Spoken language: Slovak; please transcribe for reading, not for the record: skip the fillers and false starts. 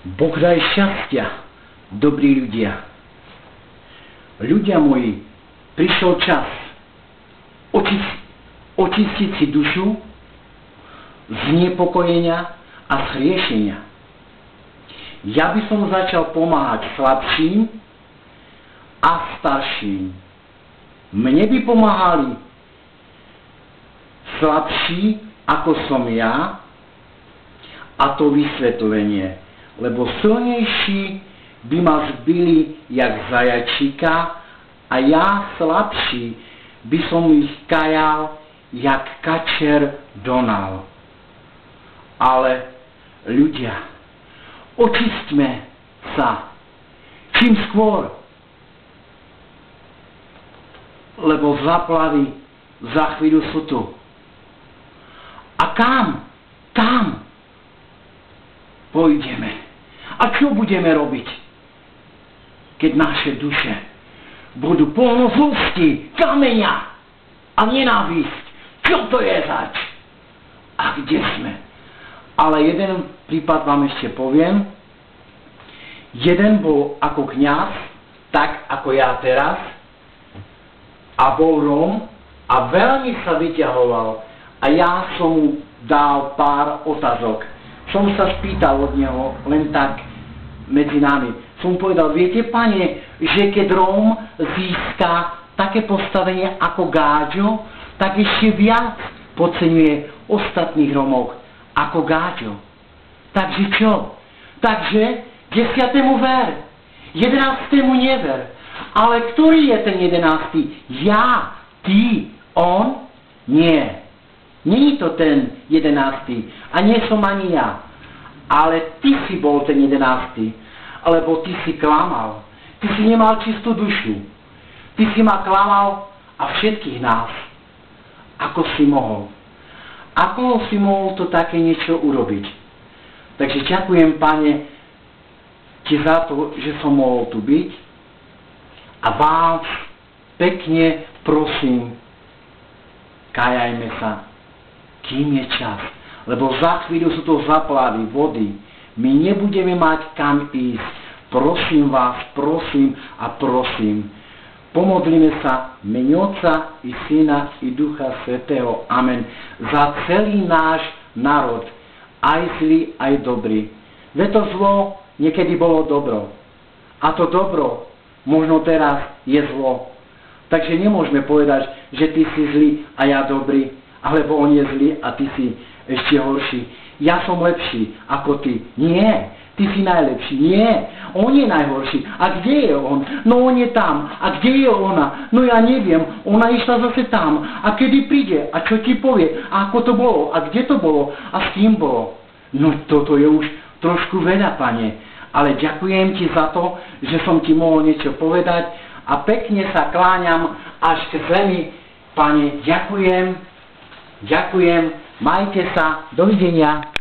Boh daj šťastia, dobrí ľudia. Ľudia moji, prišiel čas očistiť si dušu z nepokojenia a z hriešenia. Ja by som začal pomáhať slabším a starším. Mne by pomáhali slabší, ako som ja, a to vysvetlenie, lebo silnejší by ma zbili jak zajačíka a ja slabší by som ich kajal jak kačer Donald. Ale ľudia, očistme sa čím skôr, lebo záplavy za chvíľu sú tu. A kam pôjdeme? A čo budeme robiť, keď naše duše budú plno zlosti, kameňa a nenávisť? Čo to je zač? A kde sme? Ale jeden prípad vám ešte poviem. Jeden bol ako kňaz, tak ako ja teraz, a bol Róm a veľmi sa vyťahoval. A ja som mu dal pár otázok. Som sa spýtal od neho, len tak medzi nami. Som povedal, viete, pane, že keď Róm získa také postavenie ako Gáďo, tak ešte viac podceňuje ostatných Rómov ako Gáďo. Takže čo? Takže 10. ver, 11. never. Ale ktorý je ten 11? Ja, ty, on? Nie. Nie je to ten 11. A nie som ani ja. Ale ty si bol ten 11. Lebo ty si klamal. Ty si nemal čistú dušu. Ty si ma klamal a všetkých nás. Ako si mohol? Ako si mohol to také niečo urobiť? Takže ďakujem, pane, ti za to, že som mohol tu byť. A vás pekne prosím, kajajme sa, kým je čas. Lebo za chvíľu sú to zaplavy, vody. My nebudeme mať kam ísť. Prosím vás, prosím a prosím. Pomodlíme sa mene Otca i Syna i Ducha Svätého. Amen. Za celý náš národ. Aj zlý, aj dobrý. Veď to zlo niekedy bolo dobro. A to dobro možno teraz je zlo. Takže nemôžeme povedať, že ty si zlý a ja dobrý. Alebo on je zlý a ty si ešte horší. Ja som lepší ako ty. Nie, ty si najlepší. Nie, on je najhorší. A kde je on? No on je tam. A kde je ona? No ja neviem. Ona išla zase tam. A kedy príde? A čo ti povie? A ako to bolo? A kde to bolo? A s kým bolo? No toto je už trošku veľa, pane. Ale ďakujem ti za to, že som ti mohol niečo povedať. A pekne sa kláňam až k zemi. Pane, ďakujem. Majte sa. Dovidenia.